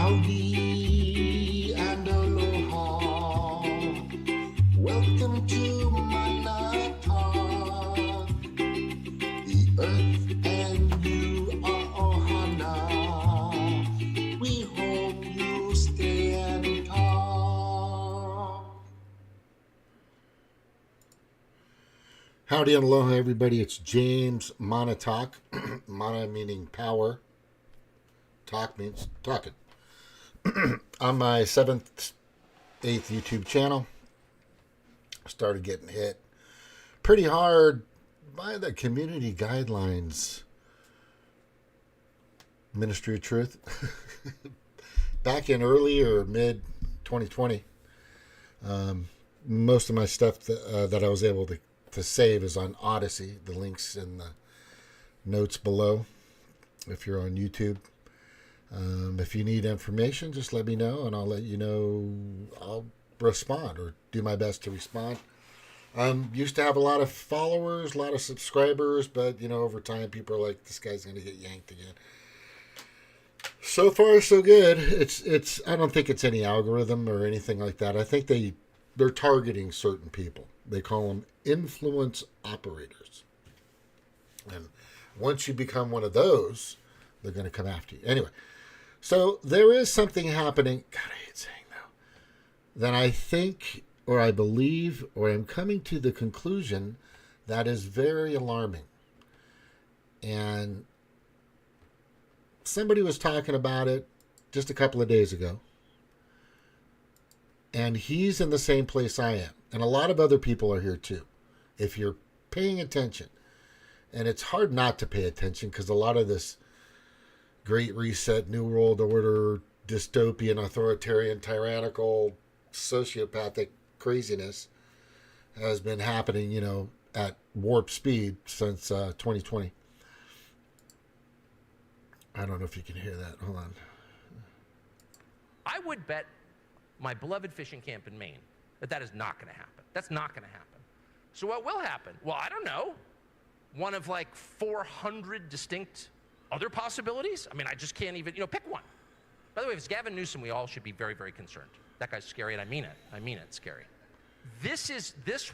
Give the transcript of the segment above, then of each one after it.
Howdy and aloha. Welcome to my talk. The earth and you are ohana. We hope you stay and talk. Howdy and aloha, everybody. It's James Mana Talk. Mana meaning power. Talk means talking. On my 7th, 8th YouTube channel, started getting hit pretty hard by the community guidelines Ministry of Truth. Back in early or mid 2020, most of my stuff that I was able to save is on Odyssey. The link's in the notes below if you're on YouTube. If you need information, just let me know and I'll let you know. I'll respond or do my best to respond. Used to have a lot of followers, a lot of subscribers, but over time people are like, this guy's going to get yanked again. So far, so good. It's. I don't think it's any algorithm or anything like that. I think they're targeting certain people. They call them influence operators. And once you become one of those, they're going to come after you. Anyway, so there is something happening. God, I hate saying that I think, or I believe, or I'm coming to the conclusion that is very alarming. And somebody was talking about it just a couple of days ago. And he's in the same place I am. And a lot of other people are here too. If you're paying attention. And it's hard not to pay attention because a lot of this Great Reset, New World Order, dystopian, authoritarian, tyrannical, sociopathic craziness has been happening, at warp speed since 2020. I don't know if you can hear that. Hold on. I would bet my beloved fishing camp in Maine that is not going to happen. That's not going to happen. So what will happen? Well, I don't know. One of like 400 distinct other possibilities? I mean, I just can't even, pick one. By the way, if it's Gavin Newsom, we all should be very, very concerned. That guy's scary, and I mean it. I mean it, scary. This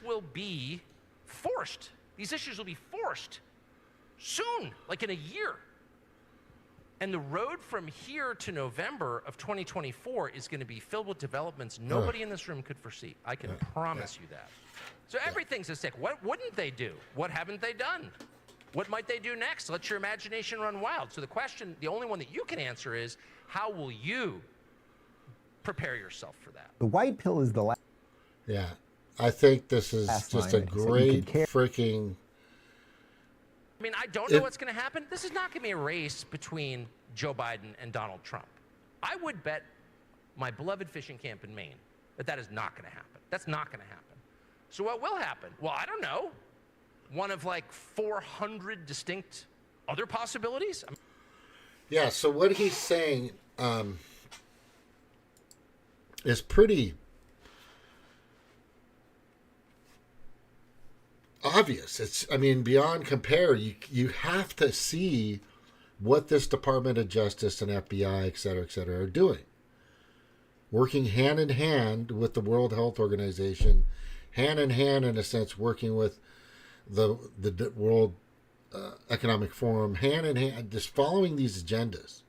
will be forced. These issues will be forced soon, like in a year. And the road from here to November of 2024 is going to be filled with developments nobody in this room could foresee. I can promise you that. So everything's at stake. What wouldn't they do? What haven't they done? What might they do next? Let your imagination run wild. So the question, the only one that you can answer is, how will you prepare yourself for that? The white pill is the last. Yeah. I think this is just a great freaking... I mean, I don't know what's going to happen. This is not going to be a race between Joe Biden and Donald Trump. I would bet my beloved fishing camp in Maine that is not going to happen. That's not going to happen. So what will happen? Well, I don't know. One of like 400 distinct other possibilities? Yeah, so what he's saying is pretty obvious. It's, beyond compare. You have to see what this Department of Justice and FBI, et cetera, are doing. Working hand in hand with the World Health Organization, hand in hand, in a sense, working with the World Economic Forum, hand in hand, just following these agendas.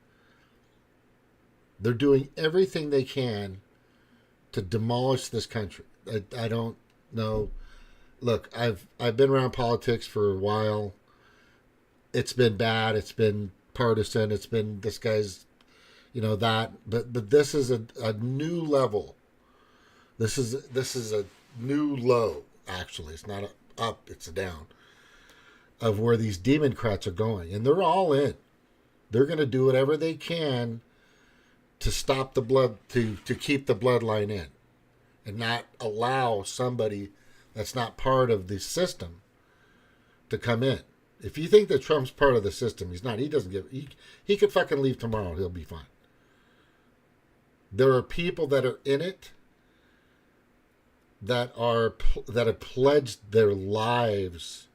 They're doing everything they can to demolish this country. I don't know. Look, I've been around politics for a while. It's been bad. It's been partisan. It's been this guy's, that. But this is a new level. This is a new low. Actually, it's not up. It's a down. Of where these Democrats are going, and they're all in. They're going to do whatever they can to stop the blood, to keep the bloodline in, and not allow somebody that's not part of the system to come in. If you think that Trump's part of the system, he's not. He doesn't give. He could fucking leave tomorrow. He'll be fine. There are people that are in it that have pledged their lives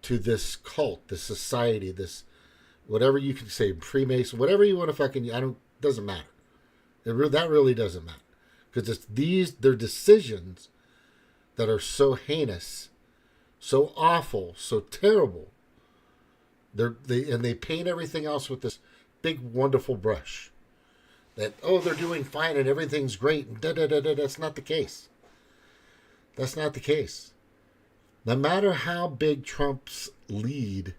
to this cult, this society, this whatever you can say, Freemason, whatever you want to fucking. Doesn't matter. That really doesn't matter. Because they're decisions that are so heinous, so awful, so terrible. They paint everything else with this big, wonderful brush. That, they're doing fine and everything's great. That's not the case. That's not the case. No matter how big Trump's lead,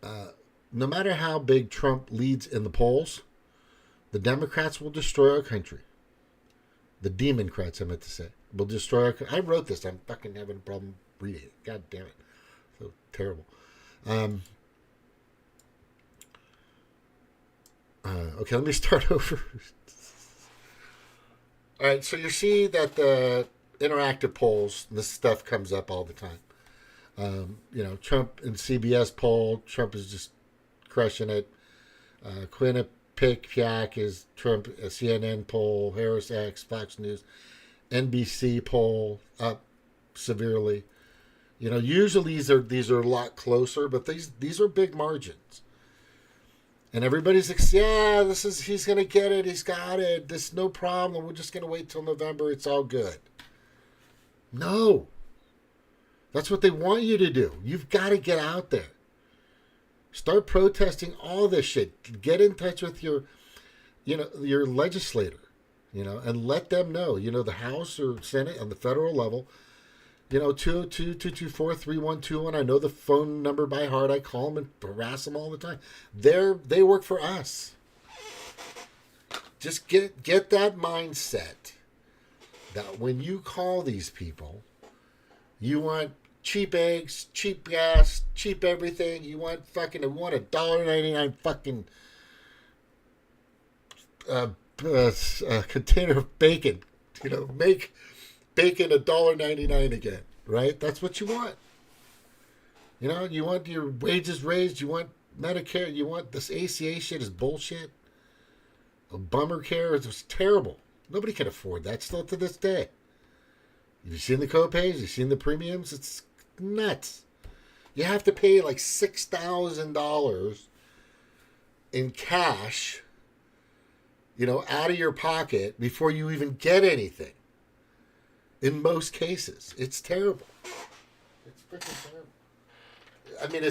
no matter how big Trump leads in the polls, the Democrats will destroy our country. The Democrats, I meant to say, will destroy our country. I wrote this. I'm fucking having a problem reading it. God damn it. So terrible. Okay, let me start over. All right, so you see that the interactive polls, this stuff comes up all the time. Trump in CBS poll, Trump is just crushing it. Quinnipiac is Trump, a CNN poll, Harris X, Fox News, NBC poll up severely. Usually these are a lot closer, but these are big margins. And everybody's like, yeah, he's going to get it. He's got it. This no problem. We're just going to wait till November. It's all good. No. That's what they want you to do. You've got to get out there. Start protesting all this shit. Get in touch with your legislator, and let them know, the House or Senate on the federal level, 202-224-3121. I know the phone number by heart. I call them and harass them all the time. They work for us. Just get that mindset that when you call these people, you want cheap eggs, cheap gas, cheap everything. You want $1.99 fucking container of bacon. Make bacon $1.99 again, right? That's what you want. You want your wages raised. You want Medicare. You want this ACA shit is bullshit. Obamacare is terrible. Nobody can afford that still to this day. Have you seen the copays? You've seen the premiums? It's nuts. You have to pay like $6,000 in cash, out of your pocket before you even get anything. In most cases, it's terrible. It's freaking terrible. I mean,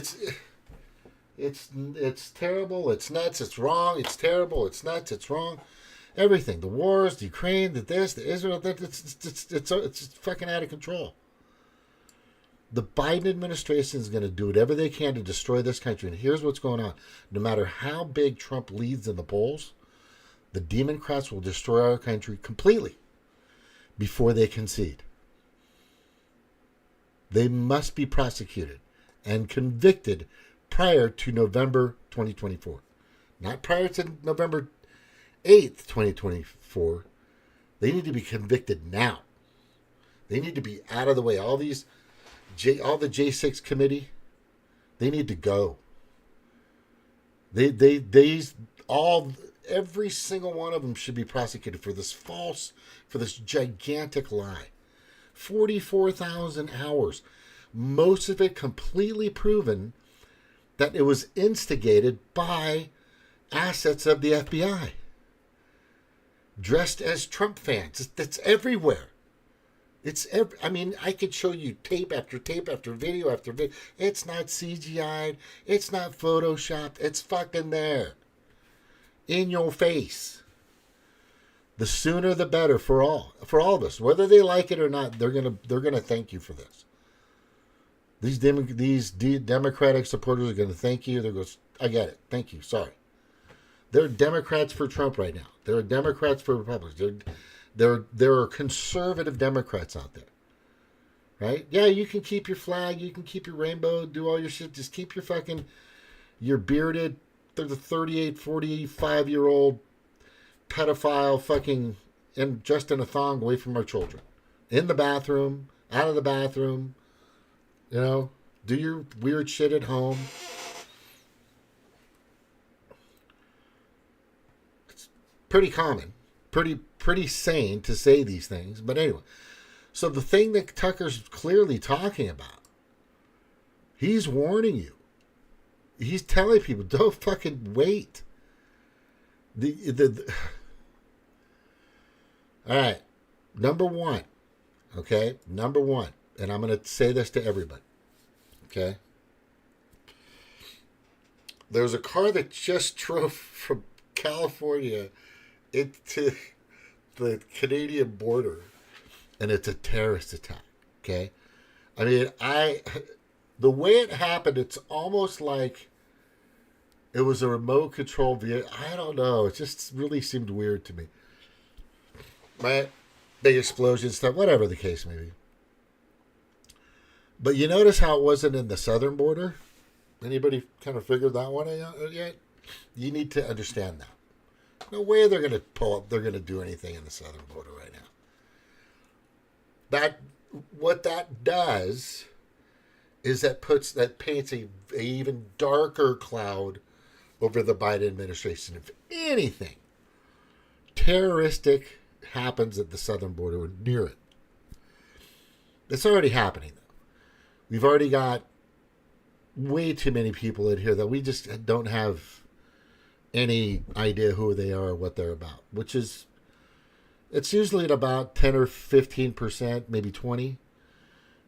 it's terrible. It's nuts. It's wrong. It's terrible. It's nuts. It's wrong. Everything. The wars, the Ukraine, the Israel. It's fucking out of control. The Biden administration is going to do whatever they can to destroy this country. And here's what's going on. No matter how big Trump leads in the polls, the Democrats will destroy our country completely before they concede. They must be prosecuted and convicted prior to November 2024. Not prior to November 8th, 2024. They need to be convicted now. They need to be out of the way. All the J6 committee, they need to go. Every single one of them should be prosecuted for this gigantic lie. 44,000 hours. Most of it completely proven that it was instigated by assets of the FBI. Dressed as Trump fans. That's everywhere. I could show you tape after tape after video after video. It's not CGI'd. It's not Photoshopped. It's fucking there. In your face. The sooner the better for all of us. Whether they like it or not, they're gonna thank you for this. These Democratic supporters are gonna thank you. They're going, I get it. Thank you. Sorry. They're Democrats for Trump right now. There are Democrats for Republicans. There are conservative Democrats out there. Right? Yeah, you can keep your flag, you can keep your rainbow, do all your shit. Just keep your bearded, 38, 45-year-old pedophile fucking just in a thong away from our children. In the bathroom, out of the bathroom. Do your weird shit at home. It's pretty common. Pretty sane to say these things. But anyway. So the thing that Tucker's clearly talking about, he's warning you. He's telling people, don't fucking wait. All right, number one. Okay, number one, and I'm going to say this to everybody. Okay, there's a car that just drove from California into the Canadian border, and it's a terrorist attack. Okay, I mean, the way it happened, it's almost like it was a remote control vehicle. I don't know. It just really seemed weird to me. Right? Big explosion stuff, whatever the case may be. But you notice how it wasn't in the southern border? Anybody kind of figured that one out yet? You need to understand that. No way they're going to pull up. They're going to do anything in the southern border right now. What that does is that paints a even darker cloud over the Biden administration. If anything terroristic happens at the southern border or near it, it's already happening though. We've already got way too many people in here that we just don't have any idea who they are or what they're about, which is, it's usually at about 10 or 15%, maybe 20.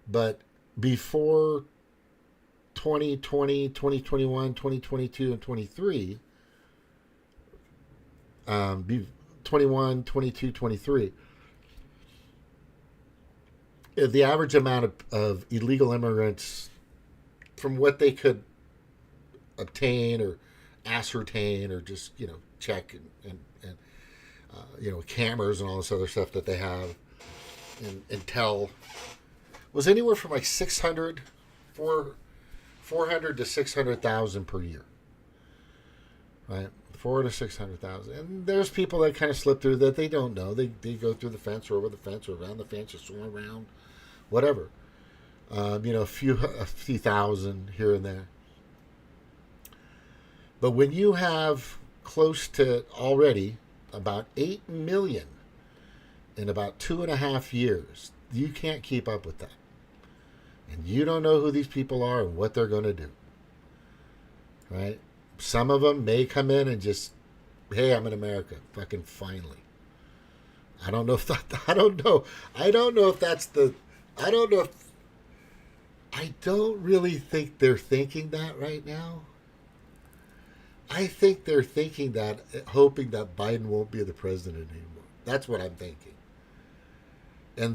But before 2020, 2021, 2022, and 23, 21, 22, 23, the average amount of illegal immigrants, from what they could obtain or ascertain or just, check and cameras and all this other stuff that they have and tell, was anywhere from like 400 to 600,000 per year, right? 400 to 600,000. And there's people that kind of slip through that they don't know. They go through the fence or over the fence or around the fence or swim around, whatever. A few thousand here and there. But when you have close to already about 8 million in about 2.5 years, you can't keep up with that. And you don't know who these people are and what they're going to do. Right? Some of them may come in and just, hey, I'm in America. Fucking finally. I don't know if I don't know if that's the, I don't know if, I don't really think they're thinking that right now. I think they're thinking that, hoping that Biden won't be the president anymore. That's what I'm thinking. And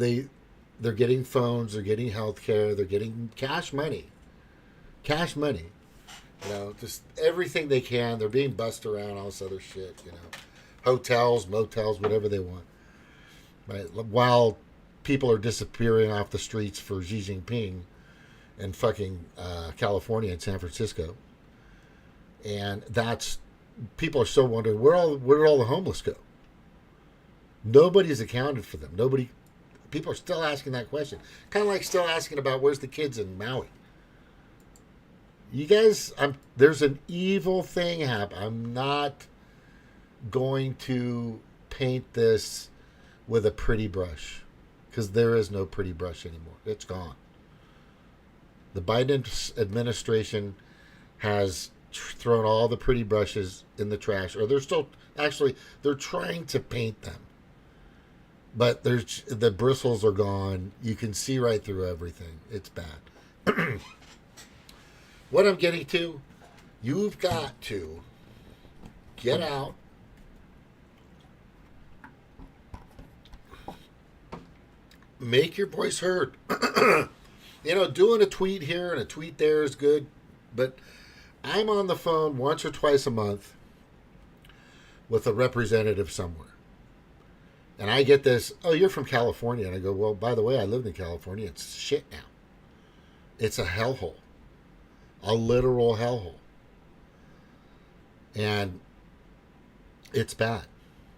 they're getting phones, they're getting health care, they're getting cash money. Just everything they can. They're being bussed around, all this other shit, hotels, motels, whatever they want. Right? While people are disappearing off the streets for Xi Jinping in fucking California and San Francisco. And people are still wondering, where did all the homeless go? Nobody's accounted for them. People are still asking that question. Kind of like still asking about where's the kids in Maui. You guys, there's an evil thing happening. I'm not going to paint this with a pretty brush, because there is no pretty brush anymore. It's gone. The Biden administration has thrown all the pretty brushes in the trash, or they're trying to paint them. But the bristles are gone. You can see right through everything. It's bad. What I'm getting to, you've got to get out, make your voice heard. Doing a tweet here and a tweet there is good, but I'm on the phone once or twice a month with a representative somewhere. And I get this, oh, you're from California. And I go, well, by the way, I lived in California. It's shit now. It's a hellhole. A literal hellhole. And it's bad.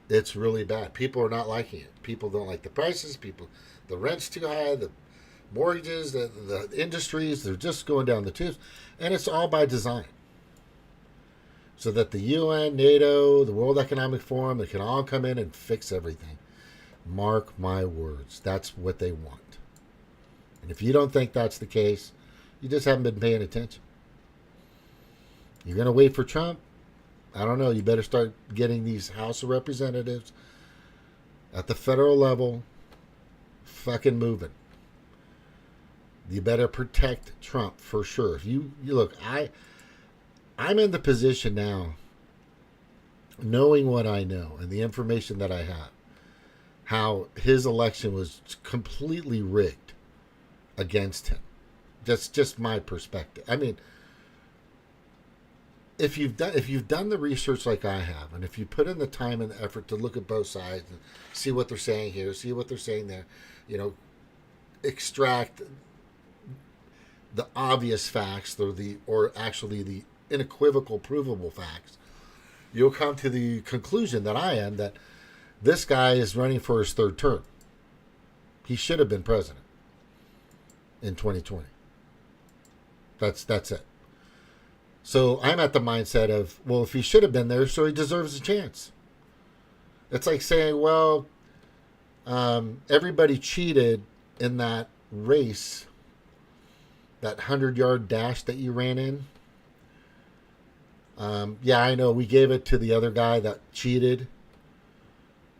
It's really bad. People are not liking it. People don't like the prices. The rent's too high. The mortgages, the industries, they're just going down the tubes. And it's all by design. So that the UN, NATO, the World Economic Forum, they can all come in and fix everything. Mark my words. That's what they want. And if you don't think that's the case, you just haven't been paying attention. You're going to wait for Trump? I don't know. You better start getting these House of Representatives at the federal level fucking moving. You better protect Trump for sure. If you look, I'm in the position now, knowing what I know and the information that I have, how his election was completely rigged against him. That's just my perspective. I mean, if you've done the research like I have, and if you put in the time and the effort to look at both sides and see what they're saying here, see what they're saying there, extract the obvious facts or actually the unequivocal, provable facts, you'll come to the conclusion that I am, that this guy is running for his third term. He should have been president in 2020. That's it. So I'm at the mindset of, well, if he should have been there, so he deserves a chance. It's like saying, well, everybody cheated in that race, that 100-yard dash that you ran in. Yeah, I know we gave it to the other guy that cheated.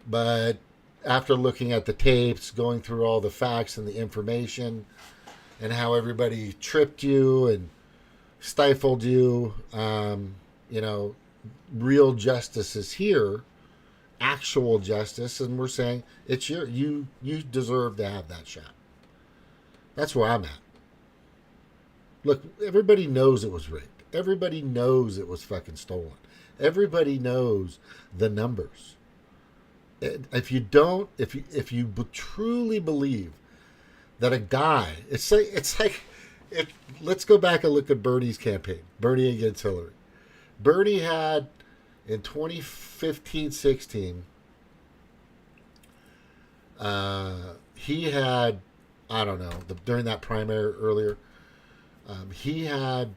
But after looking at the tapes, going through all the facts and the information, and how everybody tripped you and stifled you, real justice is here, actual justice, and we're saying it's you deserve to have that shot. That's where I'm at. Look, everybody knows it was rigged. Everybody knows it was fucking stolen. Everybody knows the numbers. If you truly believe that a guy, let's go back and look at Bernie's campaign, Bernie against Hillary. Bernie had, in 2015-16, he had, I don't know, during that primary earlier, he had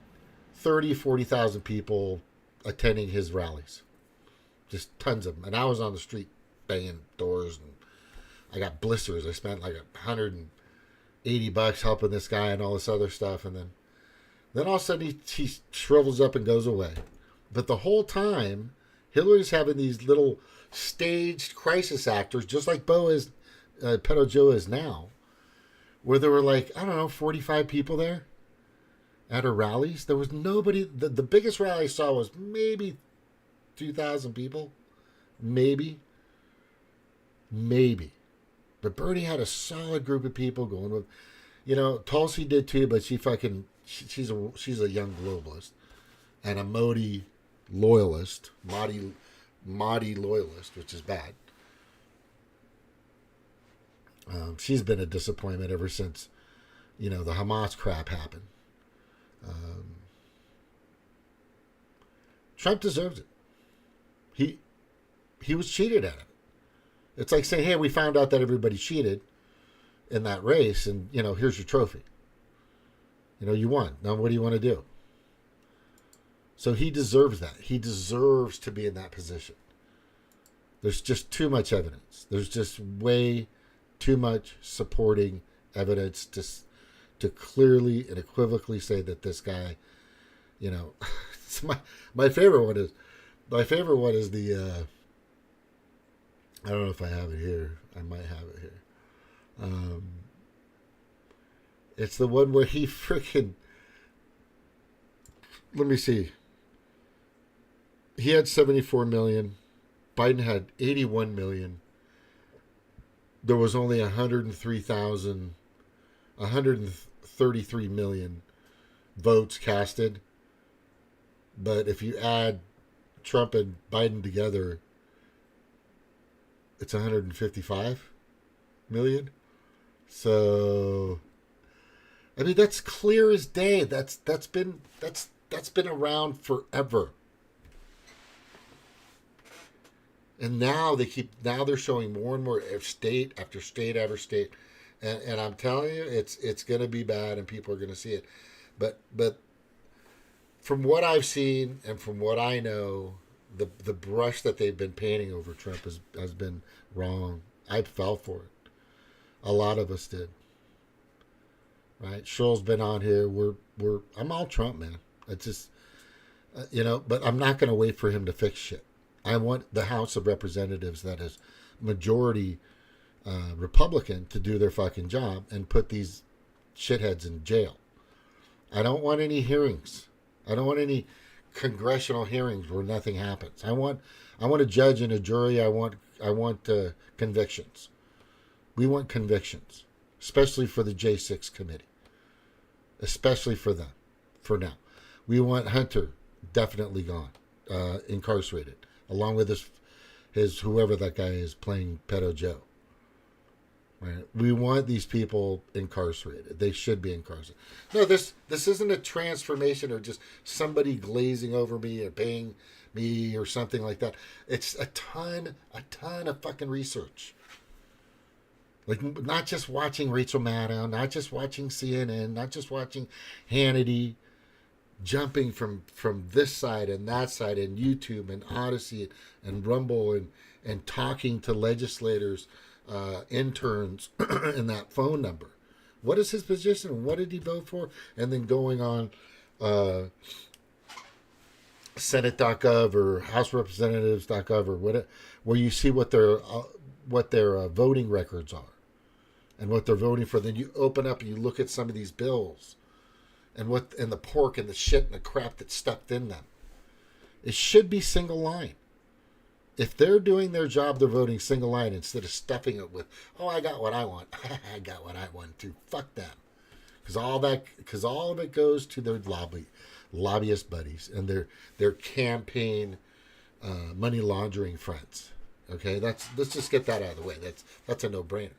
40,000 people attending his rallies. Just tons of them. And I was on the street banging doors, and I got blisters. I spent like $180 helping this guy and all this other stuff. And then all of a sudden he shrivels up and goes away. But the whole time, Hillary's having these little staged crisis actors, just like Pedo Joe is now, where there were 45 people there at her rallies. There was nobody. The biggest rally I saw was maybe 2,000 people. Maybe. But Bernie had a solid group of people going with, Tulsi did too, but she's a young globalist and a Modi loyalist, Modi loyalist, which is bad. She's been a disappointment ever since, the Hamas crap happened. Trump deserves it. He was cheated at it. It's like saying, hey, we found out that everybody cheated in that race, and, here's your trophy. You won. Now what do you want to do? So he deserves that. He deserves to be in that position. There's just too much evidence. There's just way too much supporting evidence to clearly and equivocally say that this guy, it's my favorite one is the I don't know if I have it here. I might have it here. It's the one where he freaking, let me see. He had 74 million. Biden had 81 million. There was only 133 million votes casted. But if you add Trump and Biden together, it's 155 million. So, I mean, that's clear as day. That's been around forever. And now they're showing more and more state after state after state, and I'm telling you, it's going to be bad, and people are going to see it. But from what I've seen and from what I know, the brush that they've been painting over Trump has been wrong. I fell for it. A lot of us did. Right? Sheryl's been on here. I'm all Trump, man. It's just But I'm not going to wait for him to fix shit. I want the House of Representatives that is majority Republican to do their fucking job and put these shitheads in jail. I don't want any hearings. I don't want any congressional hearings where nothing happens. I want a judge and a jury. I want convictions. We want convictions, especially for the J6 committee, especially for them. For now, we want Hunter definitely gone, incarcerated, along with his whoever that guy is playing Pedo Joe. Right? We want these people incarcerated. They should be incarcerated. No, this isn't a transformation or just somebody glazing over me or paying me or something like that. It's a ton of fucking research. Like, not just watching Rachel Maddow, not just watching CNN, not just watching Hannity, jumping from this side and that side and YouTube and Odyssey and Rumble and talking to legislators, interns in that phone number. What is his position? What did he vote for? And then going on Senate.gov or House Representatives.gov or whatever, where you see what their voting records are and what they're voting for. Then you open up and you look at some of these bills and the pork and the shit and the crap that's stuffed in them. It should be single line. If they're doing their job, they're voting single line instead of stuffing it with, oh, I got what I want. I got what I want too. Fuck them. Because all of it goes to their lobbyist buddies and their campaign money laundering friends. Okay, let's just get that out of the way. That's a no-brainer.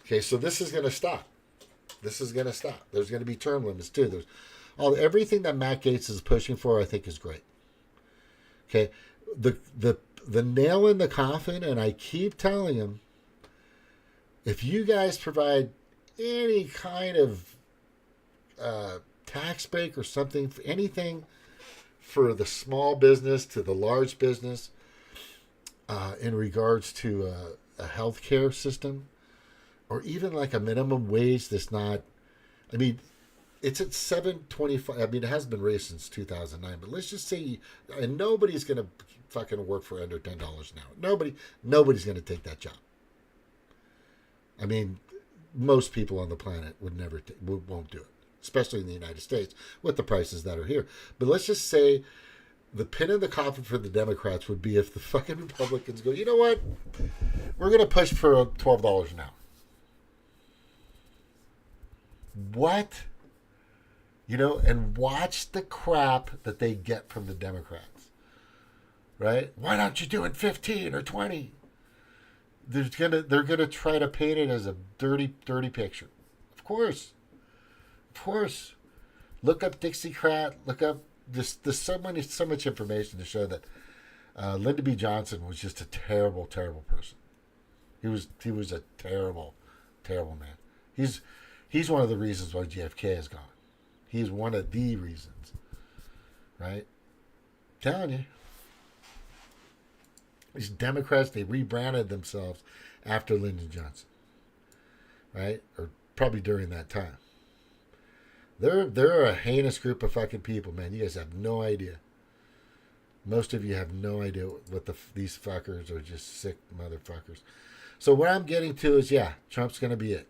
Okay, so this is going to stop. This is going to stop. There's going to be term limits too. There's everything that Matt Gaetz is pushing for, I think, is great. Okay, the nail in the coffin, and I keep telling him, if you guys provide any kind of tax break or something, anything for the small business to the large business, in regards to a healthcare system, or even like a minimum wage that's not, I mean, it's at $7.25. I mean, it hasn't been raised since 2009, but let's just say, and nobody's going to fucking work for under $10 an hour. Nobody's going to take that job. I mean, most people on the planet won't do it, especially in the United States with the prices that are here. But let's just say the pin in the coffin for the Democrats would be if the fucking Republicans go, you know what? We're going to push for $12 an hour. What? And watch the crap that they get from the Democrats. Right? Why don't you do it 15 or 20? They're gonna try to paint it as a dirty picture. Of course. Look up Dixiecrat. Look up there's so much information to show that Lyndon B. Johnson was just a terrible person. He was a terrible man. He's one of the reasons why JFK is gone. He's one of the reasons. Right? I'm telling you. These Democrats, they rebranded themselves after Lyndon Johnson. Right? Or probably during that time. They're a heinous group of fucking people, man. You guys have no idea. Most of you have no idea what these fuckers are, just sick motherfuckers. So what I'm getting to is, yeah, Trump's going to be it.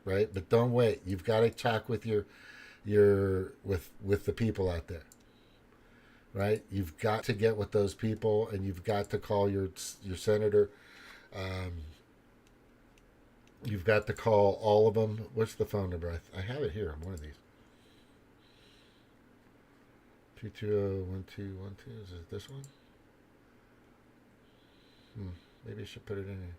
Right? But don't wait. You've got to talk with with the people out there. Right? You've got to get with those people, and you've got to call your senator. You've got to call all of them. What's the phone number? I have it here on one of these. 220-1212. Is it this one? Maybe I should put it in here.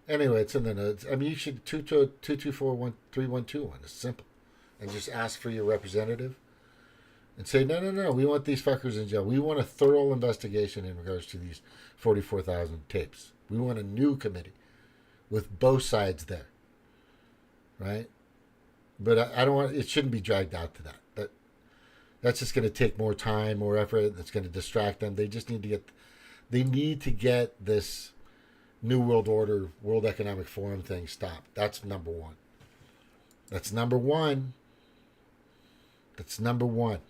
Anyway, it's in the notes. I mean, you should 224-3121. It's simple. And just ask for your representative. And say, no, we want these fuckers in jail. We want a thorough investigation in regards to these 44,000 tapes. We want a new committee with both sides there. Right? But I don't want, it shouldn't be dragged out to that. That's just going to take more time, more effort. That's going to distract them. They just need to get this New World Order, World Economic Forum thing stopped. That's number one. That's number one.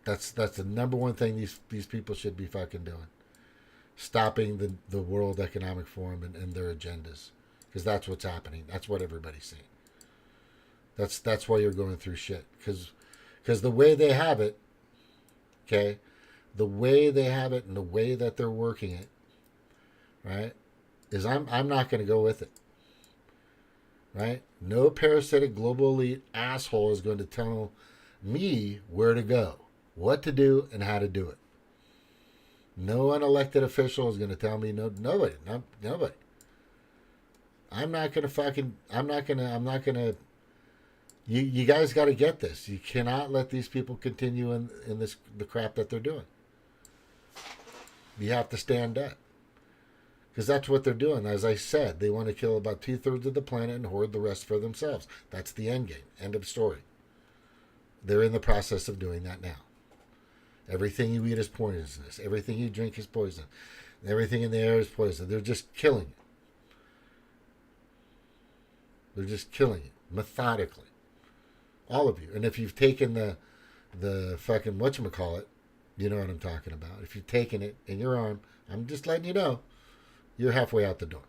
That's the number one thing these people should be fucking doing. Stopping the World Economic Forum and their agendas. Because that's what's happening. That's what everybody's seeing. That's why you're going through shit. Because the way they have it, okay, the way they have it and the way that they're working it, right, is I'm not going to go with it. Right? No parasitic global elite asshole is going to tell me where to go, what to do, and how to do it. No unelected official is going to tell me nobody. I'm not going to you guys got to get this. You cannot let these people continue in the crap that they're doing. You have to stand up. Because that's what they're doing. As I said, they want to kill about 2/3 of the planet and hoard the rest for themselves. That's the end game. End of story. They're in the process of doing that now. Everything you eat is poisonous. Everything you drink is poison. Everything in the air is poison. They're just killing you. They're just killing you methodically. All of you. And if you've taken the fucking whatchamacallit, you know what I'm talking about. If you've taken it in your arm, I'm just letting you know, you're halfway out the door.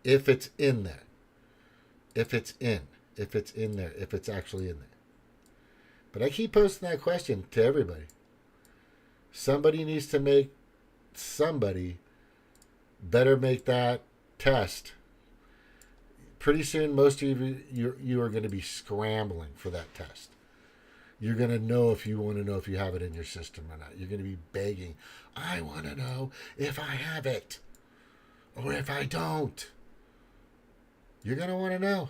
If it's in there. If it's in there. If it's actually in there. But I keep posting that question to everybody. Somebody better make that test. Pretty soon, most of you are going to be scrambling for that test. You're going to know if you want to know if you have it in your system or not. You're going to be begging, I want to know if I have it or if I don't. You're going to want to know.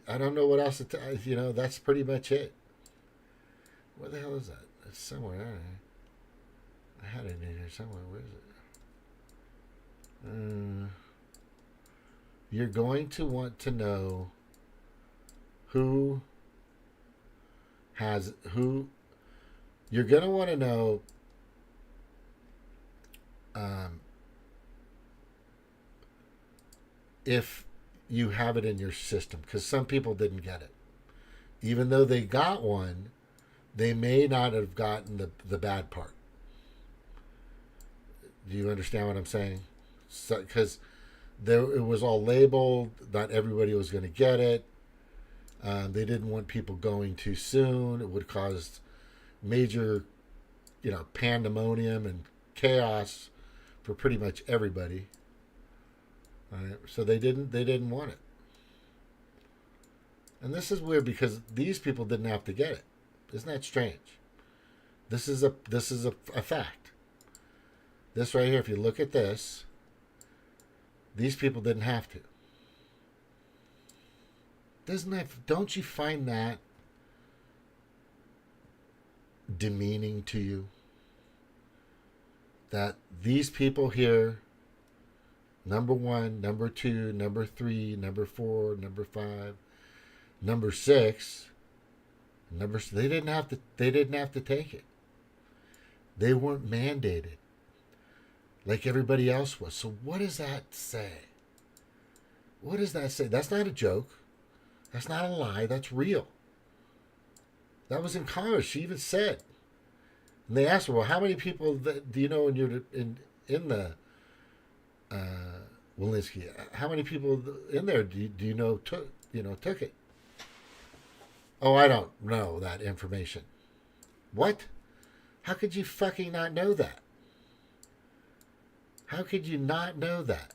I don't know what else to tell you. That's pretty much it. Where the hell is that? It's somewhere. I had it in here somewhere. Where is it? You're going to want to know who. You're going to want to know if you have it in your system, because some people didn't get it. Even though they got one, they may not have gotten the bad part. Do you understand what I'm saying? Because it was all labeled, not everybody was going to get it. They didn't want people going too soon. It would cause major, pandemonium and chaos for pretty much everybody. All right, so they didn't want it. And this is weird because these people didn't have to get it. Isn't that strange? This is a fact. This right here, if you look at this, these people didn't have to. Don't you find that demeaning to you? That these people here, number 1, number 2, number 3, number 4, number 5, number 6, they didn't have to take it. They weren't mandated like everybody else was. So what does that say? What does that say? That's not a joke. That's not a lie. That's real. That was in Congress. She even said. And they asked her, well, how many people do you know in the Walensky? How many people in there do you know took it? Oh, I don't know that information. What? How could you fucking not know that? How could you not know that?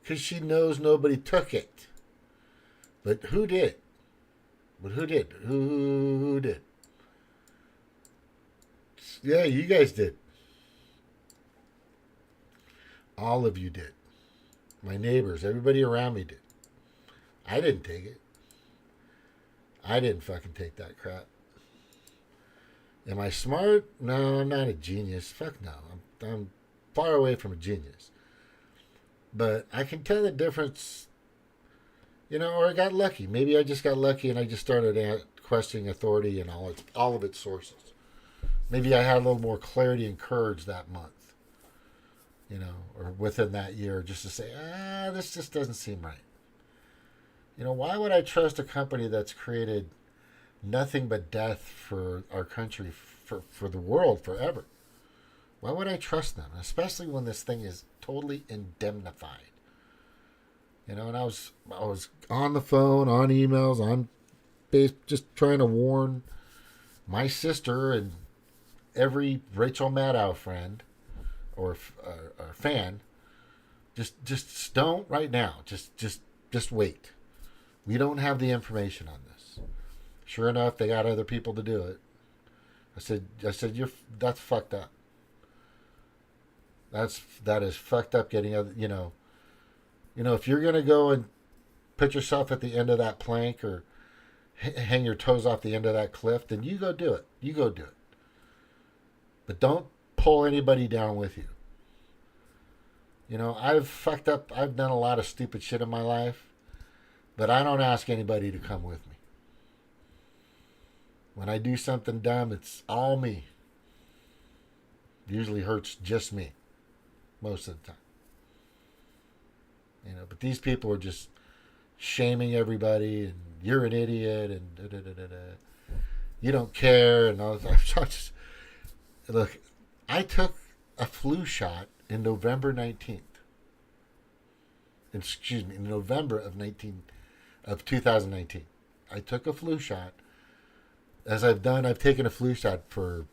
Because she knows nobody took it. But who did? Who did? Yeah, you guys did. All of you did. My neighbors, everybody around me did. I didn't take it. I didn't fucking take that crap. Am I smart? No, I'm not a genius. Fuck no. I'm far away from a genius. But I can tell the difference, or I got lucky. Maybe I just got lucky and I just started questioning authority and all of its sources. Maybe I had a little more clarity and courage that month, or within that year, just to say, this just doesn't seem right. Why would I trust a company that's created nothing but death for our country, for the world forever? Why would I trust them? Especially when this thing is totally indemnified. And I was on the phone, on emails, on base, just trying to warn my sister and every Rachel Maddow friend or fan. Just don't right now. Just wait. We don't have the information on this. Sure enough, they got other people to do it. I said, that's fucked up. That is fucked up. Getting other, if you're gonna go and put yourself at the end of that plank or hang your toes off the end of that cliff, then you go do it. You go do it. But don't pull anybody down with you. I've fucked up. I've done a lot of stupid shit in my life, but I don't ask anybody to come with me. When I do something dumb, it's all me. It usually hurts just me, most of the time. But these people are just shaming everybody, and you're an idiot, and you don't care, and all that. Look, I took a flu shot in November 19th. Excuse me, in November of 2019. I took a flu shot. As I've taken a flu shot for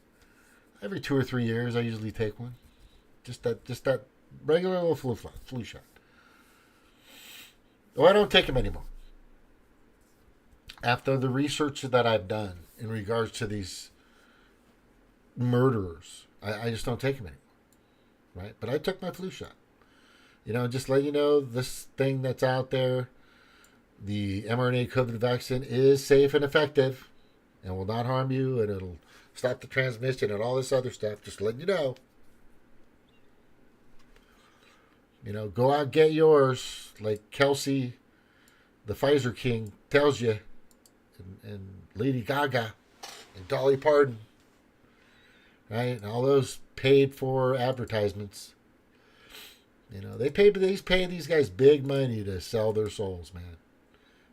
every 2 or 3 years. I usually take one. Just that regular little flu shot. Oh, I don't take them anymore. After the research that I've done in regards to these murderers, I just don't take them anymore. Right? But I took my flu shot. Just let you know, this thing that's out there, the mRNA COVID vaccine, is safe and effective and will not harm you, and it'll stop the transmission and all this other stuff. Just letting you know. Go out and get yours, like Kelsey, the Pfizer King, tells you, and Lady Gaga, and Dolly Parton, right? And all those paid for advertisements. They pay these guys big money to sell their souls, man.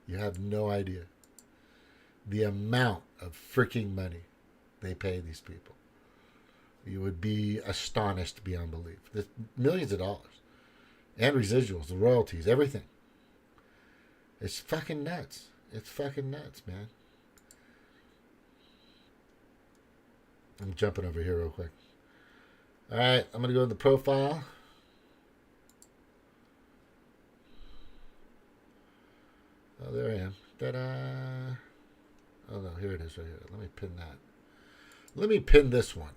You have no idea the amount of freaking money they pay these people. You would be astonished beyond belief. There's millions of dollars. And residuals, the royalties, everything. It's fucking nuts. It's fucking nuts, man. I'm jumping over here real quick. Alright, I'm going to go in the profile. Oh, there I am. Ta-da! Oh, no, here it is right here. Let me pin that. Let me pin this one.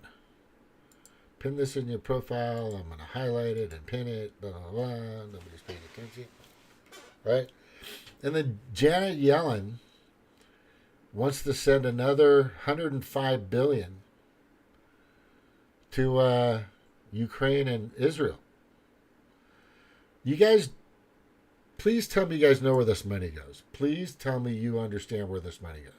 Pin this in your profile. I'm going to highlight it and pin it. Blah, blah, blah. Nobody's paying attention. Right? And then Janet Yellen wants to send another $105 billion to Ukraine and Israel. You guys, please tell me you guys know where this money goes. Please tell me you understand where this money goes.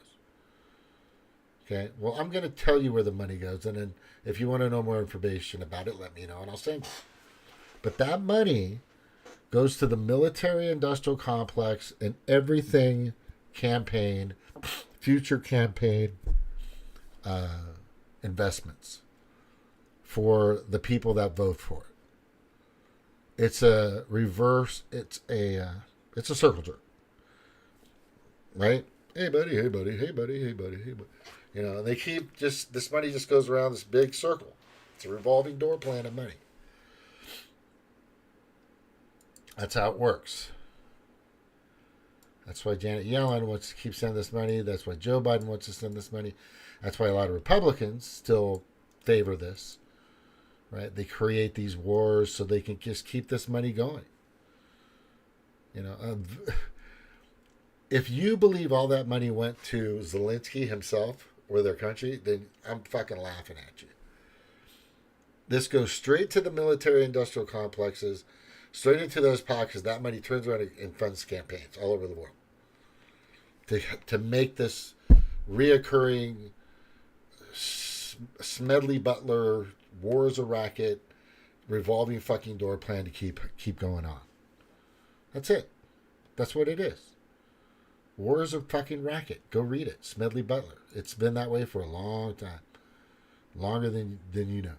Okay, well, I'm going to tell you where the money goes, and then if you want to know more information about it, let me know, and I'll send you. But that money goes to the military-industrial complex and everything campaign, future campaign investments for the people that vote for it. It's a reverse. It's a circle jerk, right? Hey buddy, hey buddy, hey buddy, hey buddy, hey buddy. They keep this money just goes around this big circle. It's a revolving door plan of money. That's how it works. That's why Janet Yellen wants to keep sending this money. That's why Joe Biden wants to send this money. That's why a lot of Republicans still favor this. Right? They create these wars so they can just keep this money going. If you believe all that money went to Zelensky himself or their country, then I'm fucking laughing at you. This goes straight to the military-industrial complexes, straight into those pockets. That money turns around and funds campaigns all over the world to make this reoccurring Smedley Butler war is a racket, revolving fucking door plan to keep going on. That's it. That's what it is. War is a fucking racket. Go read it. Smedley Butler. It's been that way for a long time. Longer than you know.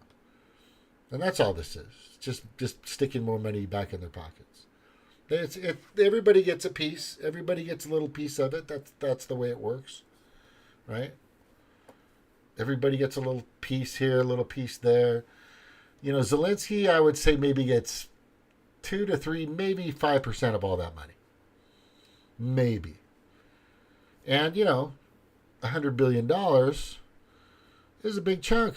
And that's all this is. Just sticking more money back in their pockets. Everybody gets a piece. Everybody gets a little piece of it. That's the way it works. Right? Everybody gets a little piece here, a little piece there. You know, Zelensky, I would say maybe gets 2 to 3, maybe 5% of all that money. Maybe. And, you know, $100 billion is a big chunk.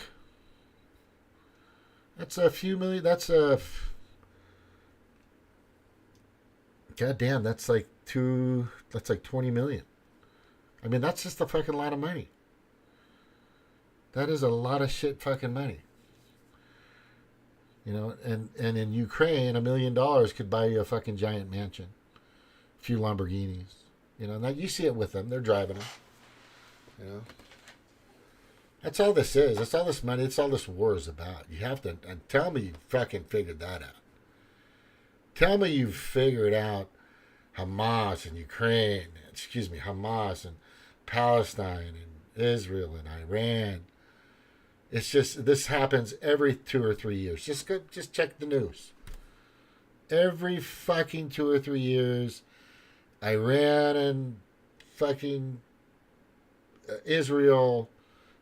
That's a few million. God damn, that's like 20 million. I mean, that's just a fucking lot of money. That is a lot of shit fucking money. You know, and in Ukraine, $1 million could buy you a fucking giant mansion. A few Lamborghinis. You know, now you see it with them. They're driving them. You know. That's all this is. That's all this money. That's all this war is about. You have to, and tell me you fucking figured that out. Tell me you've figured out Hamas and Hamas and Palestine and Israel and Iran. It's just, this happens every 2 or 3 years. Just check the news. Every fucking 2 or 3 years, Iran and fucking Israel,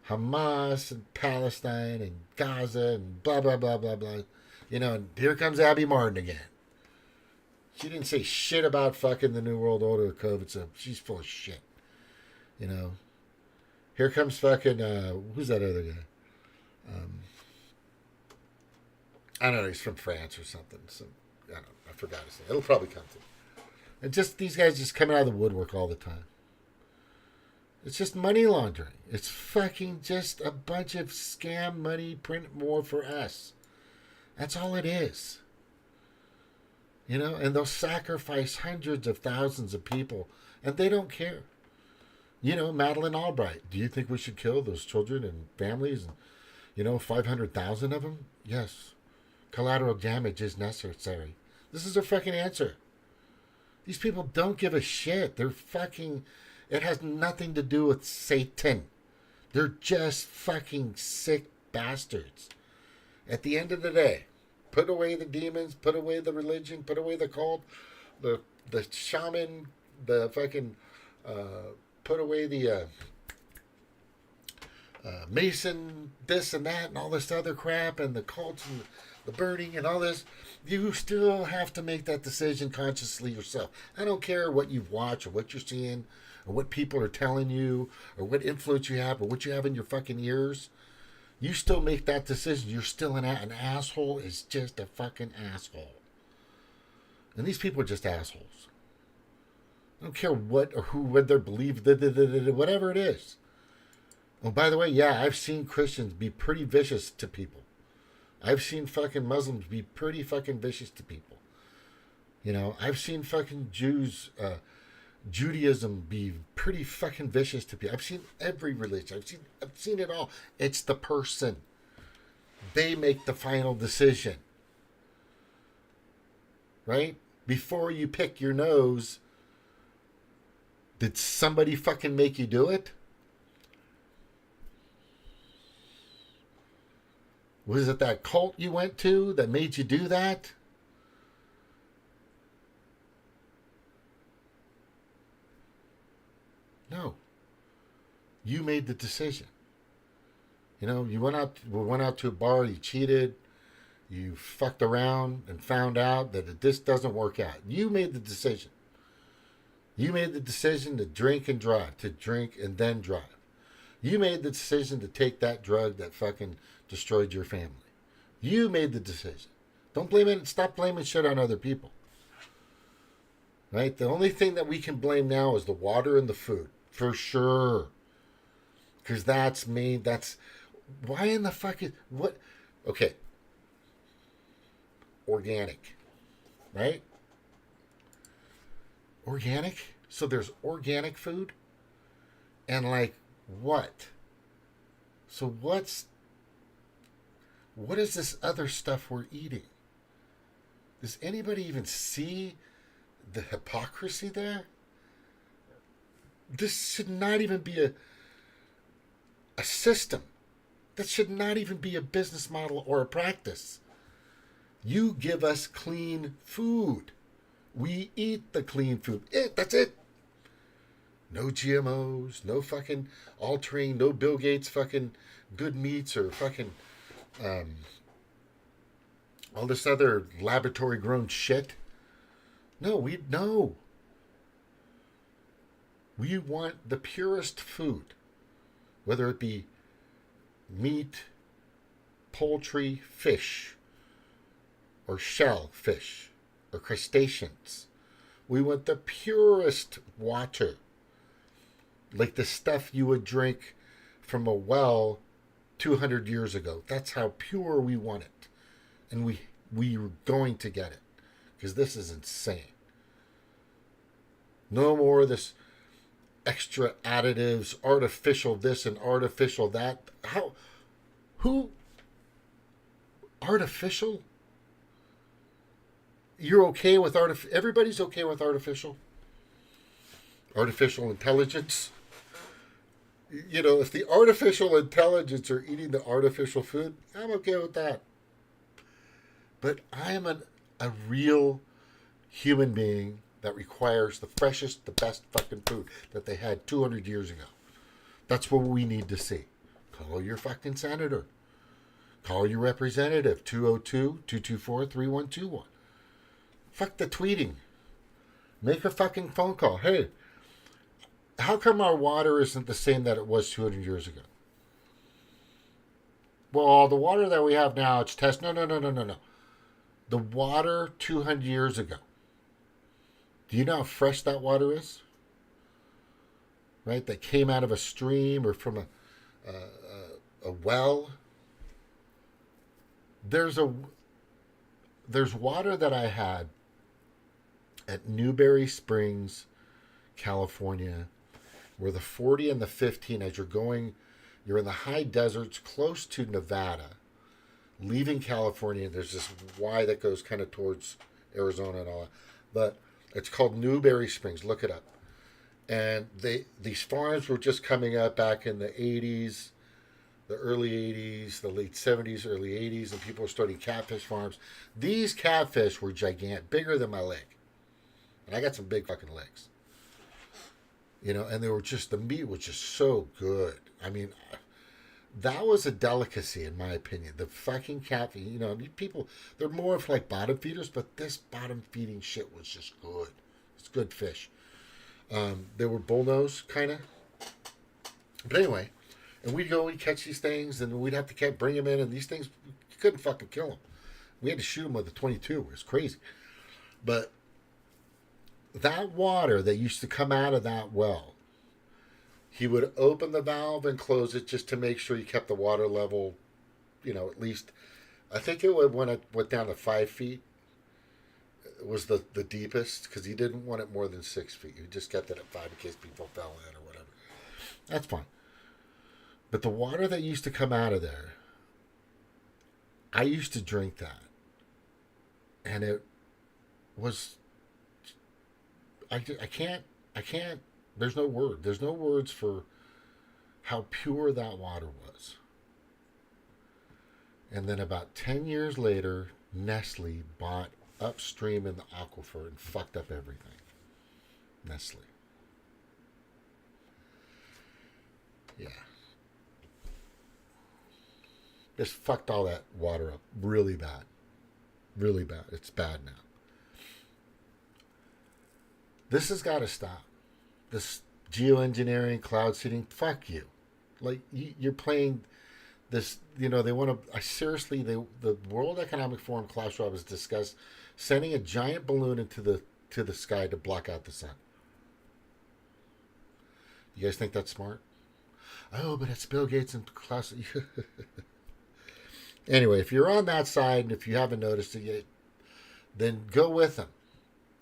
Hamas and Palestine and Gaza and blah, blah, blah, blah, blah. You know, and here comes Abby Martin again. She didn't say shit about fucking the New World Order or COVID, so she's full of shit. You know. Here comes fucking, who's that other guy? I don't know, he's from France or something. I forgot his name. It'll probably come to me. And just these guys just coming out of the woodwork all the time. It's just money laundering. It's fucking just a bunch of scam money, print more for us. That's all it is. You know, and they'll sacrifice hundreds of thousands of people, and they don't care. You know, Madeleine Albright, do you think we should kill those children and families and, you know, 500,000 of them? Yes. Collateral damage is necessary. This is their fucking answer. These people don't give a shit. They're fucking, it has nothing to do with Satan. They're just fucking sick bastards. At the end of the day, put away the demons, put away the religion, put away the cult, the shaman, the fucking, put away the Mason, this and that, and all this other crap, and the cults and the burning and all this. You still have to make that decision consciously yourself. I don't care what you've watched or what you're seeing or what people are telling you or what influence you have or what you have in your fucking ears. You still make that decision. You're still an asshole is just a fucking asshole. And these people are just assholes. I don't care what or who, whether they believe, whatever it is. Oh, by the way, yeah, I've seen Christians be pretty vicious to people. I've seen fucking Muslims be pretty fucking vicious to people. You know, I've seen fucking Jews, Judaism be pretty fucking vicious to people. I've seen every religion. I've seen it all. It's the person. They make the final decision. Right? Before you pick your nose, did somebody fucking make you do it? Was it that cult you went to that made you do that? No. You made the decision. You know, you went out to a bar, you cheated, you fucked around and found out that this doesn't work out. You made the decision. You made the decision to drink and drive, to drink and then drive. You made the decision to take that drug that fucking destroyed your family. You made the decision. Don't blame it. Stop blaming shit on other people. Right? The only thing that we can blame now is the water and the food. For sure. Because that's me. That's... Why in the fuck is... What? Okay. Organic. Right? Organic? So there's organic food? And like, what? So what is this other stuff we're eating? Does anybody even see the hypocrisy there? This should not even be a system. That should not even be a business model or a practice. You give us clean food. We eat the clean food. That's it. No GMOs, no fucking altering, no Bill Gates fucking good meats or fucking all this other laboratory grown shit. No. We want the purest food, whether it be meat, poultry, fish, or shellfish, or crustaceans. We want the purest water, like the stuff you would drink from a well 200 years ago. That's how pure we want it. And we're going to get it, because this is insane. No more of this extra additives, artificial this and artificial that. Who? Artificial? You're okay with everybody's okay with artificial intelligence? You know, if the artificial intelligence are eating the artificial food, I'm okay with that. But I am a real human being that requires the freshest, the best fucking food that they had 200 years ago. That's what we need to see. Call your fucking senator. Call your representative, 202-224-3121. Fuck the tweeting. Make a fucking phone call. Hey, how come our water isn't the same that it was 200 years ago? Well, the water that we have now, it's test. No. The water 200 years ago. Do you know how fresh that water is? Right? That came out of a stream or from a well. There's water that I had at Newberry Springs, California, where the 40 and the 15, as you're in the high deserts close to Nevada, leaving California. There's this Y that goes kind of towards Arizona and all that. But it's called Newberry Springs. Look it up. And these farms were just coming up back in the 80s, the early 80s, the late 70s, early 80s, and people were starting catfish farms. These catfish were gigantic, bigger than my leg. And I got some big fucking legs. You know, and the meat was just so good. I mean, that was a delicacy in my opinion. The fucking catfish, you know, people, they're more of like bottom feeders, but this bottom feeding shit was just good. It's good fish. They were bullnose, kind of. But anyway, and we'd catch these things, and we'd have to bring them in, and these things, you couldn't fucking kill them. We had to shoot them with a 22. It was crazy. But that water that used to come out of that well, he would open the valve and close it just to make sure you kept the water level, you know, at least, I think it would, when it went down to 5 feet, it was the deepest, because he didn't want it more than 6 feet. He just kept it at 5 in case people fell in or whatever. That's fine. But the water that used to come out of there, I used to drink that. And it was, I can't, there's no words for how pure that water was. And then about 10 years later, Nestle bought upstream in the aquifer and fucked up everything. Nestle. Yeah. Just fucked all that water up really bad. Really bad. It's bad now. This has got to stop. This geoengineering, cloud seeding, fuck you. Like, you're playing this, you know, they want to, seriously, the World Economic Forum, Klaus Schwab, has discussed sending a giant balloon into the sky to block out the sun. You guys think that's smart? Oh, but it's Bill Gates and Klaus. Anyway, if you're on that side, and if you haven't noticed it yet, then go with them.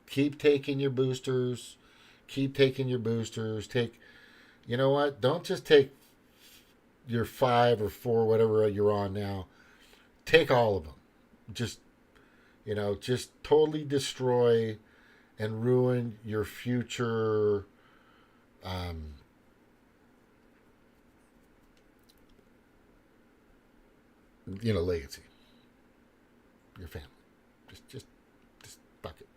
Keep taking your boosters. Take, you know what? Don't just take your 5 or 4, whatever you're on now. Take all of them. Just totally destroy and ruin your future Legacy. Your family. Just fuck it.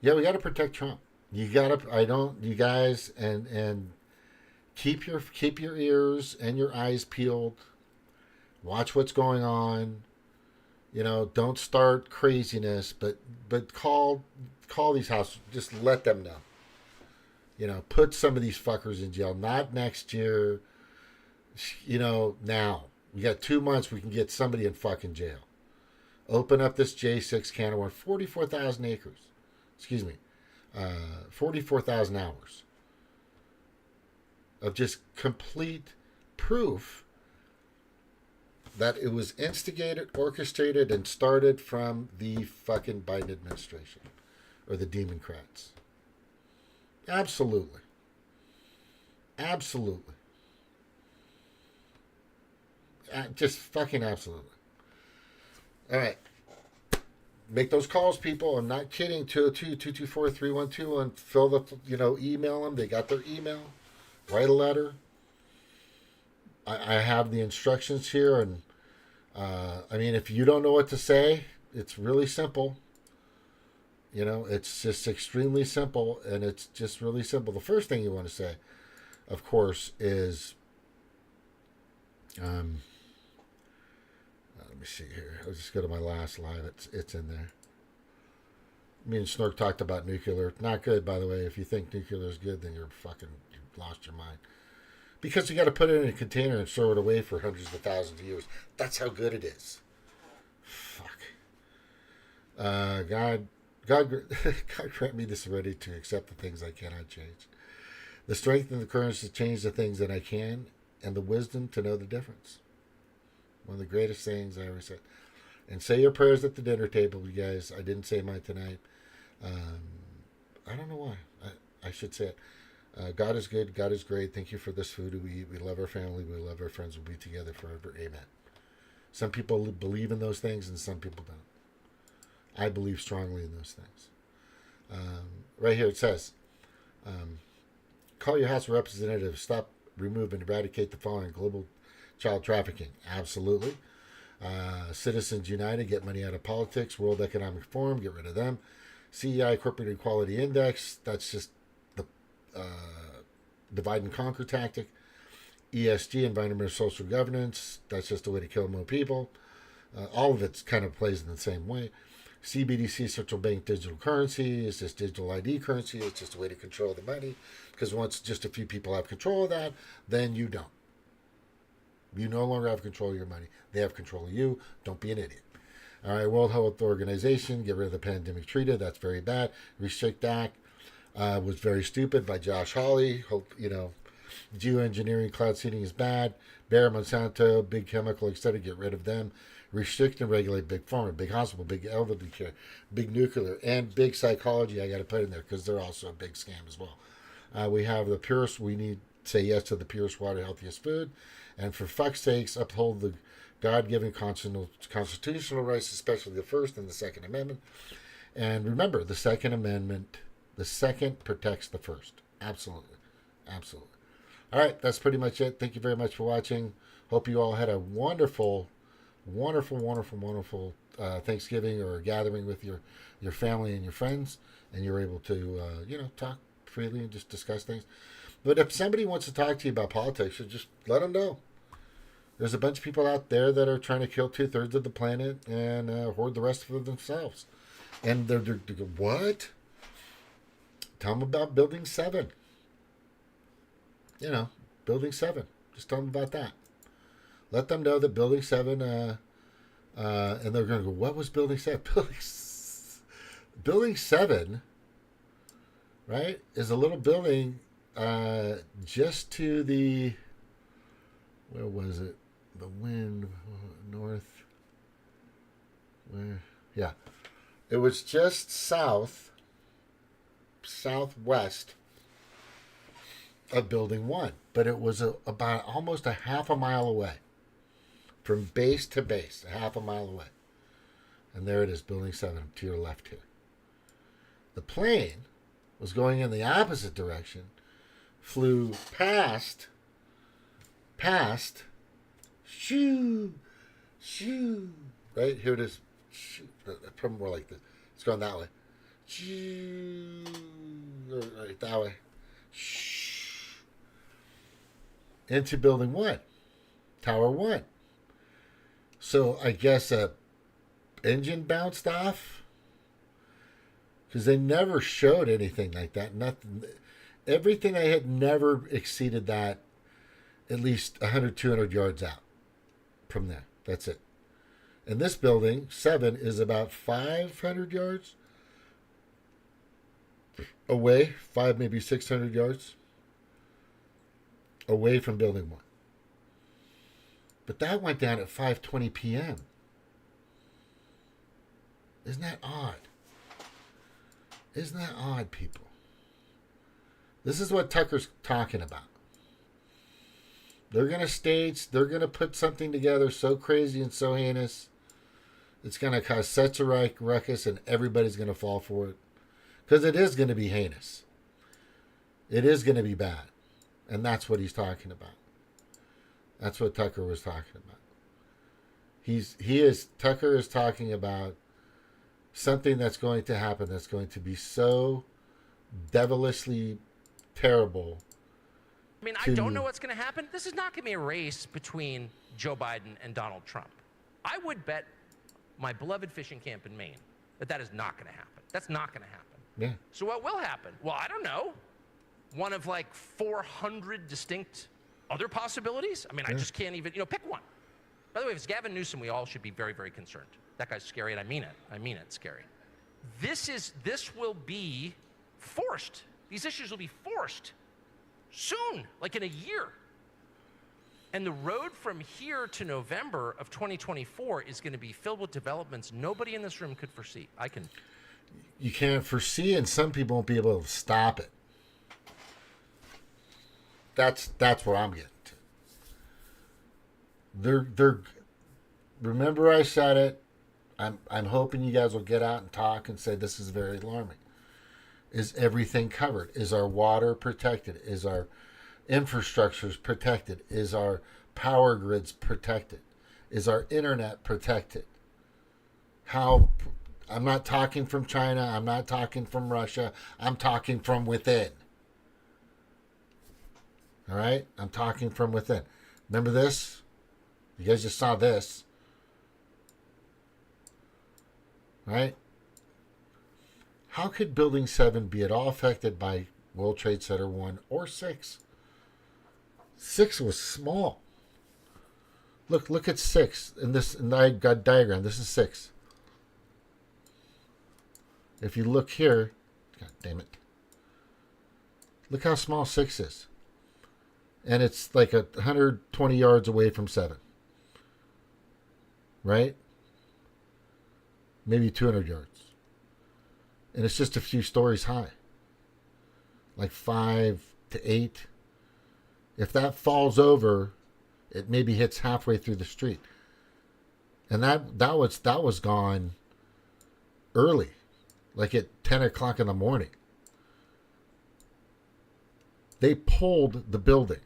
Yeah, we got to protect Trump. You guys, and keep your ears and your eyes peeled. Watch what's going on. Don't start craziness, but call these houses. Just let them know. Put some of these fuckers in jail. Not next year. Now. We got 2 months. We can get somebody in fucking jail. Open up this J6 can of worms. 44,000 acres. Excuse me. 44,000 hours of just complete proof that it was instigated, orchestrated, and started from the fucking Biden administration or the Democrats. Absolutely. Absolutely. Just fucking absolutely. All right. Make those calls, people. I'm not kidding. 202-224-3121. Fill the, email them. They got their email. Write a letter. I have the instructions here. And, if you don't know what to say, it's really simple. It's just extremely simple. And it's just really simple. The first thing you want to say, of course, is, let me see here. I'll just go to my last live. It's in there. Me and Snork talked about nuclear. Not good, by the way. If you think nuclear is good, then you've lost your mind. Because you got to put it in a container and throw it away for hundreds of thousands of years. That's how good it is. Fuck. God grant me the serenity to accept the things I cannot change. The strength and the courage to change the things that I can, and the wisdom to know the difference. One of the greatest things I ever said. And say your prayers at the dinner table, you guys. I didn't say mine tonight. I don't know why. I should say it. God is good. God is great. Thank you for this food we eat. We love our family. We love our friends. We'll be together forever. Amen. Some people believe in those things and some people don't. I believe strongly in those things. Right here it says, call your House of Representatives. Stop, remove, and eradicate the following: global child trafficking. Absolutely. Citizens United, get money out of politics. World Economic Forum, get rid of them. CEI, Corporate Equality Index, that's just the divide and conquer tactic. ESG, Environmental Social Governance, that's just a way to kill more people. All of it kind of plays in the same way. CBDC, Central Bank Digital Currency, is just digital ID currency. It's just a way to control the money. Because once just a few people have control of that, then you don't. You no longer have control of your money. They have control of you. Don't be an idiot. All right, World Health Organization, get rid of the pandemic treaty. That's very bad. Restrict Act was very stupid by Josh Hawley. Hope, geoengineering, cloud seeding is bad. Bayer, Monsanto, big chemical, etc. Get rid of them. Restrict and regulate big pharma, big hospital, big elderly care, big nuclear, and big psychology. I got to put in there because they're also a big scam as well. We have the purest. We need to say yes to the purest water, healthiest food. And for fuck's sakes, uphold the God-given constitutional rights, especially the First and the Second Amendment. And remember, the Second Amendment, the Second protects the First. Absolutely. Absolutely. All right, that's pretty much it. Thank you very much for watching. Hope you all had a wonderful Thanksgiving or gathering with your family and your friends, and you're able to, talk freely and just discuss things. But if somebody wants to talk to you about politics, you just let them know. There's a bunch of people out there that are trying to kill 2/3 of the planet and hoard the rest for themselves. And they're what? Tell them about Building 7. Building 7. Just tell them about that. Let them know that Building 7, and they're going to go, what was Building 7? Building 7, right, is a little building just to the, where was it? The wind, north, where? Yeah. It was just southwest of Building 1, but it was about almost a half a mile away. From base to base, a half a mile away. And there it is, Building 7 to your left here. The plane was going in the opposite direction, flew past, shoo, shoo. Right? Here it is. Shoo. Probably more like this. It's going that way. Shoo. Right, that way. Shh. Into building 1. Tower 1. So I guess a engine bounced off, because they never showed anything like that. Nothing. Everything I had never exceeded that at least 100, 200 yards out from there. That's it. And this building, 7, is about 500 yards away, 5, maybe 600 yards away from building 1. But that went down at 5:20 p.m. Isn't that odd? Isn't that odd, people? This is what Tucker's talking about. They're going to put something together so crazy and so heinous, it's going to cause such a ruckus, and everybody's going to fall for it. Because it is going to be heinous. It is going to be bad. And that's what he's talking about. That's what Tucker was talking about. Tucker is talking about something that's going to happen that's going to be so devilishly terrible. I mean, I don't know what's going to happen. This is not going to be a race between Joe Biden and Donald Trump. I would bet my beloved fishing camp in Maine that is not going to happen. That's not going to happen. Yeah. So what will happen? Well, I don't know. One of like 400 distinct other possibilities? I mean, I just can't even, pick one. By the way, if it's Gavin Newsom, we all should be very, very concerned. That guy's scary, and I mean it. I mean it, scary. This will be forced. These issues will be forced soon, like in a year. And the road from here to November of 2024 is going to be filled with developments nobody in this room could foresee. You can't foresee, and some people won't be able to stop it. That's where I'm getting to. Remember I said it. I'm hoping you guys will get out and talk and say this is very alarming. Is everything covered? Is our water protected? Is our infrastructures protected? Is our power grids protected? Is our internet protected? I'm not talking from China. I'm not talking from Russia. I'm talking from within. All right? I'm talking from within. Remember this? You guys just saw this. Right? How could Building 7 be at all affected by World Trade Center 1 or 6? 6 was small. Look at 6 in this diagram. This is 6. If you look here, God damn it. Look how small 6 is. And it's like 120 yards away from 7. Right? Maybe 200 yards. And it's just a few stories high. Like 5 to 8. If that falls over, it maybe hits halfway through the street. And that was gone early. Like at 10 o'clock in the morning. They pulled the building.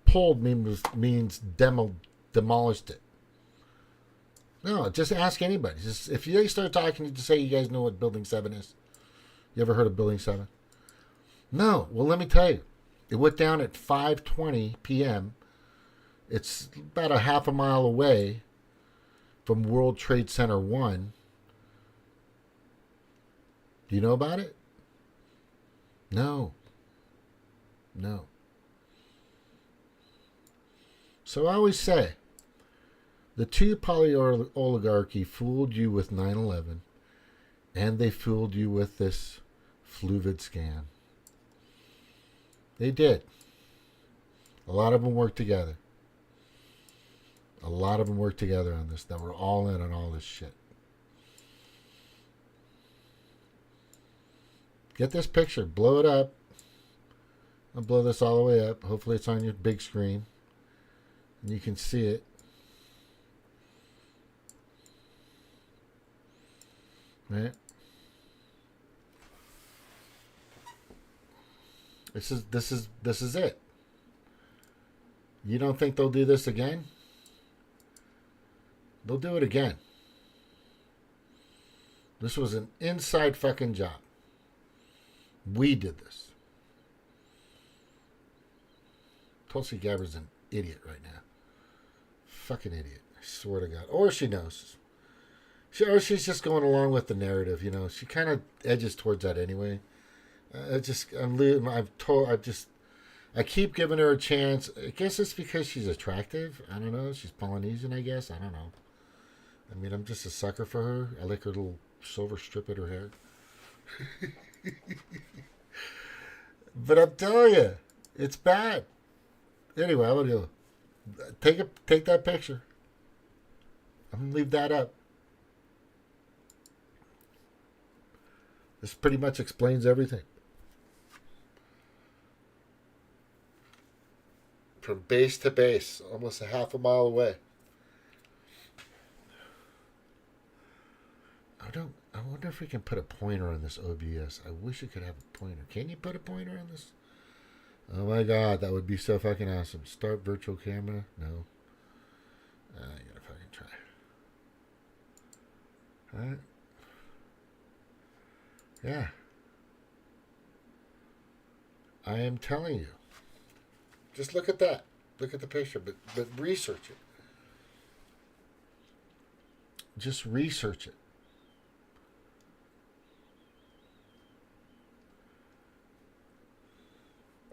Pulled means demolished it. No, just ask anybody. If they start talking, just say you guys know what Building 7 is. You ever heard of Building 7? No. Well, let me tell you. It went down at 5:20 p.m. It's about a half a mile away from World Trade Center 1. Do you know about it? No. So I always say, the two-party oligarchy fooled you with 9/11, and they fooled you with this Fluvid scan. They did. A lot of them worked together. A lot of them worked together on this. That were all in on all this shit. Get this picture. Blow it up. I'll blow this all the way up. Hopefully it's on your big screen. And you can see it. Right? This is it. You don't think they'll do this again? They'll do it again. This was an inside fucking job. We did this. Tulsi Gabbard's an idiot right now. Fucking idiot. I swear to God. Or she knows. Or she's just going along with the narrative, you know. She kind of edges towards that anyway. I keep giving her a chance. I guess it's because she's attractive. I don't know. She's Polynesian, I guess. I don't know. I mean, I'm just a sucker for her. I like her little silver strip in her hair. But I'm telling you, it's bad. Anyway, I'm going to take that picture. I'm going to leave that up. This pretty much explains everything. From base to base, almost a half a mile away. I wonder if we can put a pointer on this OBS. I wish it could have a pointer. Can you put a pointer on this? Oh my God, that would be so fucking awesome. Start virtual camera? No. I gotta fucking try. Alright. Yeah. I am telling you. Just look at that. Look at the picture, but research it. Just research it.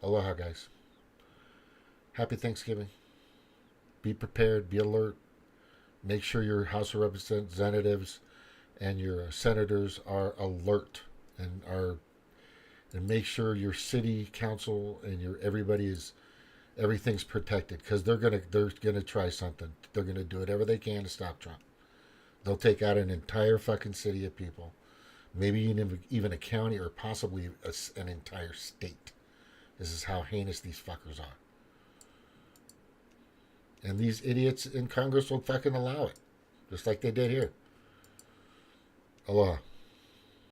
Aloha, guys. Happy Thanksgiving. Be prepared. Be alert. Make sure your House of Representatives and your senators are alert and make sure your city council and your everything's protected, because they're gonna try something. They're gonna do whatever they can to stop Trump. They'll take out an entire fucking city of people, maybe even a county, or possibly an entire state. This is how heinous these fuckers are. And these idiots in Congress will fucking allow it. Just like they did here. Aloha.